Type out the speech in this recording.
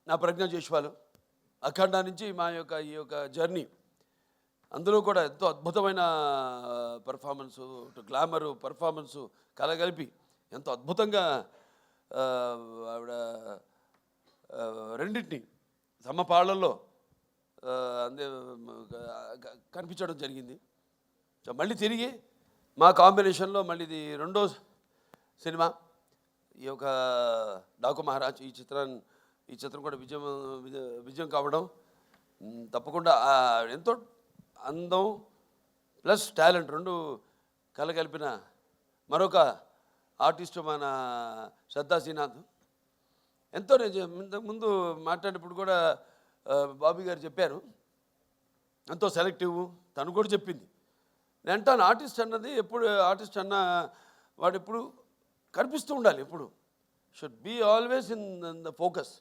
నా ప్రజ్ఞ చేసేవాళ్ళు అఖండ నుంచి మా యొక్క ఈ యొక్క జర్నీ అందులో కూడా ఎంతో అద్భుతమైన పెర్ఫార్మెన్సు గ్లామరు పెర్ఫార్మెన్సు కలగలిపి ఎంతో అద్భుతంగా ఆవిడ రెండింటిని సమపాళ్లలో అందే కనిపించడం జరిగింది. సో మళ్ళీ తిరిగి మా కాంబినేషన్లో మళ్ళీ ఇది రెండో సినిమా ఈ యొక్క డాకు మహారాజ్ ఈ చిత్రం కూడా విజయం కావడం తప్పకుండా ఎంతో అందం ప్లస్ టాలెంట్ రెండు కలగలిపిన మరొక ఆర్టిస్టు మన శ్రద్ధా శ్రీనాథ్. ఎంతో నేను ఇంతకుముందు మాట్లాడినప్పుడు కూడా బాబీ గారు చెప్పారు ఎంతో సెలెక్టివ్. తను కూడా చెప్పింది. నేను అంటాను ఆర్టిస్ట్ అన్నది ఎప్పుడు ఆర్టిస్ట్ అన్న వాడు ఎప్పుడు కనిపిస్తూ ఉండాలి, ఎప్పుడు should be always in the focus.